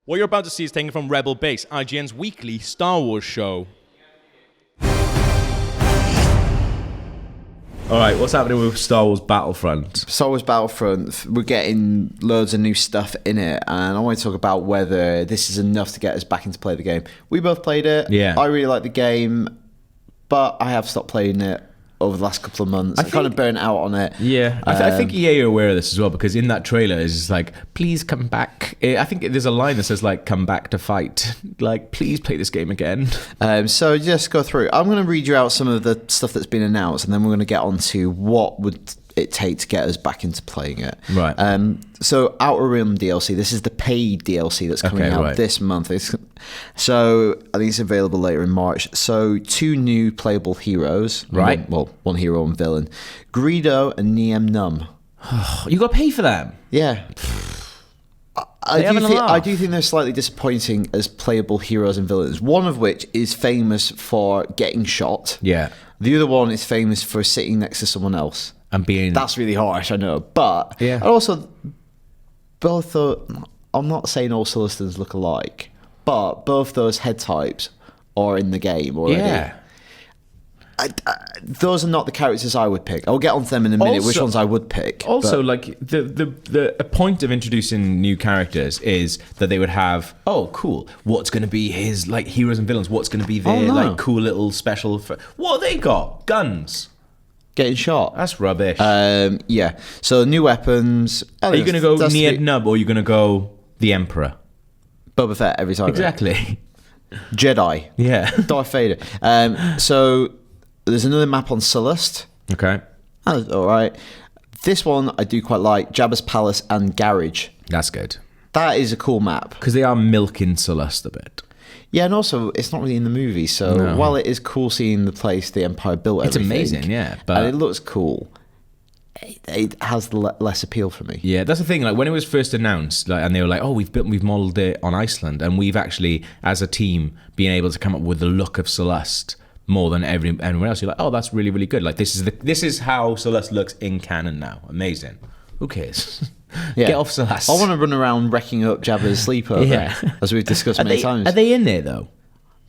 What you're about to see is taken from Rebel Base, IGN's weekly Star Wars show. Alright, what's happening with Star Wars Battlefront? Star Wars Battlefront, we're getting loads of new stuff in it, and I want to talk about whether this is enough to get us back into play the game. We both played it. Yeah. I really like the game, but I have stopped playing it over the last couple of months. I kind of burnt out on it. Yeah, I think EA are aware of this as well, because in that trailer it's just like, please come back. I think there's a line that says like, come back to fight. Like, please play this game again. So just go through. I'm going to read you out some of the stuff that's been announced, and then we're going to get on to what would it take to get us back into playing it. Right. So Outer Rim DLC, this is the paid DLC that's coming out this month. So I think it's available later in March. So 2 new playable heroes. Right. One hero and villain. Greedo and Nien Nunb. You got to pay for them. Yeah. I do think they're slightly disappointing as playable heroes and villains. One of which is famous for getting shot. Yeah. The other one is famous for sitting next to someone else. And being... That's really harsh, I know. But yeah. And also, both I'm not saying all Solistans look alike, but both those head types are in the game already. Yeah. Those are not the characters I would pick. I'll get on to them in a minute, which ones I would pick. Also, like, the point of introducing new characters is that they would have, oh, cool, what's going to be his, like, heroes and villains? What's going to be their, like, cool little special... What have they got? Guns. Getting shot. That's rubbish. Yeah. So, new weapons. Are you going to go Nien Nunb, or are you going to go the Emperor? Boba Fett every time. Exactly. Jedi. Yeah. Darth Vader. So... There's another map on Sullust. Okay. That's all right. This one I do quite like. Jabba's Palace and Garage. That's good. That is a cool map. Because they are milking Sullust a bit. Yeah, and also it's not really in the movie, so while it is cool seeing the place the Empire built, it's amazing, yeah. But and it looks cool. It has less appeal for me. Yeah, that's the thing. Like when it was first announced, like, and they were like, "Oh, we've modelled it on Iceland, and we've actually, as a team, been able to come up with the look of Sullust." More than everyone else, you're like, oh, that's really, really good. Like this is how Sullust looks in canon now. Amazing. Who cares? Yeah. Get off Sullust. I want to run around wrecking up Jabba's sleepover, as we've discussed many times. Are they in there though?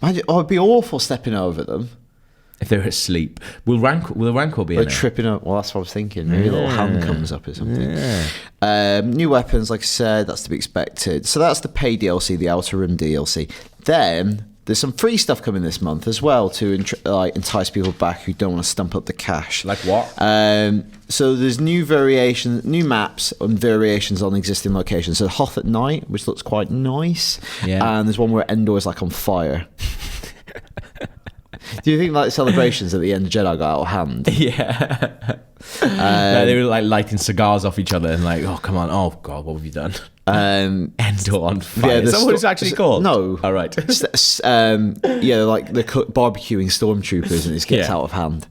It'd be awful stepping over them. If they're asleep, will Rancor be in there? Tripping up. Well, that's what I was thinking. Maybe a little hand comes up or something. Yeah. New weapons, like I said, that's to be expected. So that's the paid DLC, the Outer Rim DLC. Then there's some free stuff coming this month as well to entice people back who don't want to stump up the cash. Like what? So there's new maps and variations on existing locations. So Hoth at night, which looks quite nice. Yeah. And there's one where Endor is like on fire. Do you think like celebrations at the end of Jedi got out of hand? Yeah. They were like lighting cigars off each other and like, oh come on, oh god, what have you done? Endor on fire. Yeah, is that what it's actually called? No. All right. Yeah, like they're barbecuing stormtroopers and it gets out of hand.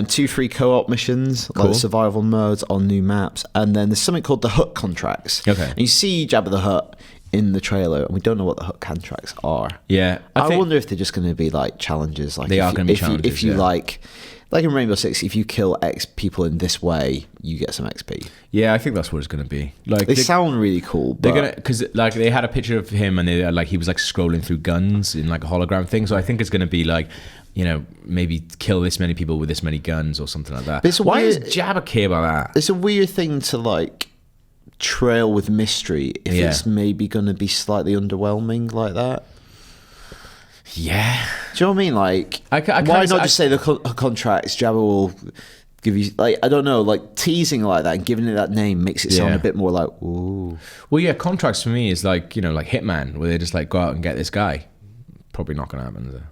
2 free co-op missions, cool. Like survival modes on new maps, and then there's something called the Hutt contracts. Okay. And you see Jabba the Hutt in the trailer, and we don't know what the Hutt contracts are. Yeah. I wonder if they're just going to be like challenges. Like they are going to be challenges. If you like in Rainbow Six, if you kill X people in this way, you get some XP. Yeah, I think that's what it's going to be. Like they sound really cool. But because like they had a picture of him and they like he was like scrolling through guns in like a hologram thing. So I think it's going to be like, you know, maybe kill this many people with this many guns or something like that. Why does Jabba care about that? It's a weird thing to like trail with mystery if it's maybe going to be slightly underwhelming like that. Yeah. Do you know what I mean? Like, why not just say the contracts, Jabba will give you, like, I don't know, like teasing like that and giving it that name makes it sound a bit more like, ooh. Well, yeah, contracts for me is like, you know, like Hitman, where they just like go out and get this guy. Probably not going to happen, is it?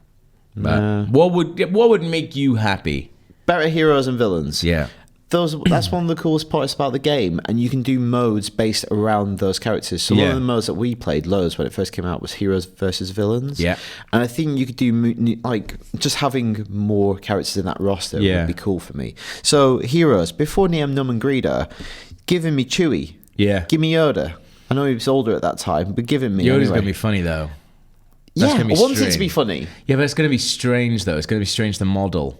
But what would make you happy? Better heroes and villains. Yeah. That's one of the coolest parts about the game, and you can do modes based around those characters. So one of the modes that we played loads when it first came out was heroes versus villains. Yeah, and I think you could do like just having more characters in that roster would be cool for me. So heroes before Nien Nunb and Greedo, giving me Chewie. Yeah, give me Yoda. I know he was older at that time, but giving me Yoda's gonna be funny though. That's I want it to be funny. Yeah, but it's gonna be strange though. It's gonna be strange to model.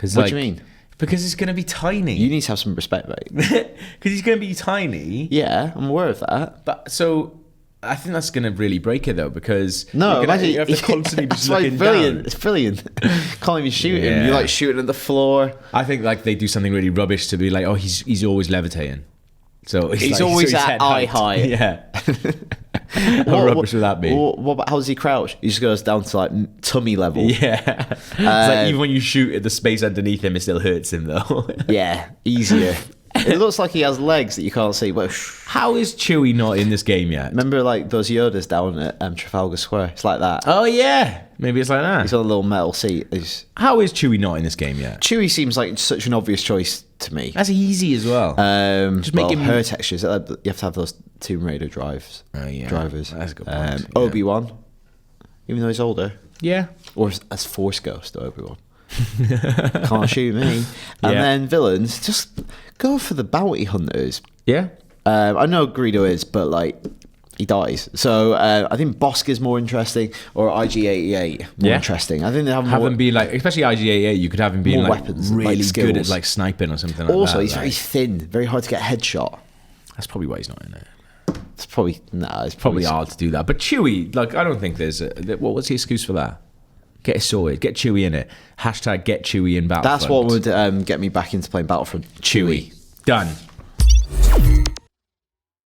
What do you mean? Because it's going to be tiny. You need to have some respect, mate. Because he's going to be tiny. Yeah, I'm aware of that. But so I think that's going to really break it though, because No, imagine you have to constantly be it's like looking brilliant. down. It's brilliant. Can't even shoot him. Yeah. You're like shooting at the floor. I think like they do something really rubbish to be like, oh, he's always levitating. So He's like, always his at head eye height. Yeah. How rubbish would that be? How does he crouch? He just goes down to like tummy level. Yeah. It's like even when you shoot at the space underneath him, it still hurts him though. Yeah, easier. It looks like he has legs that you can't see. But How is Chewie not in this game yet? remember, like those Yodas down at Trafalgar Square? It's like that. Oh yeah, maybe it's like that. He's on a little metal seat. How is Chewie not in this game yet? Chewie seems like such an obvious choice to me. That's easy as well. Just make him- her textures. You have to have those Tomb Raider drivers. Oh, yeah. Drivers. That's a good point, yeah. Obi-Wan, even though he's older, Yeah. or as Force Ghost Obi-Wan. Can't shoot me. And Yeah. then villains, just go for the bounty hunters. Yeah. I know Greedo is, but like he dies. So I think Bosk is more interesting, or IG-88 more Yeah. interesting. I think they have Have more. him be like, especially IG-88, you could have him being More like weapons, like really good skills. at like sniping or something like Also, that. he's very thin, very hard to get a headshot. That's probably why he's not in it. It's probably it's Probably hard to do that. But Chewie, like, I don't think what was the excuse for that? Get it sorted. Get Chewie in it. Hashtag get Chewie in Battlefront. That's what would get me back into playing Battlefront. Chewie. Done.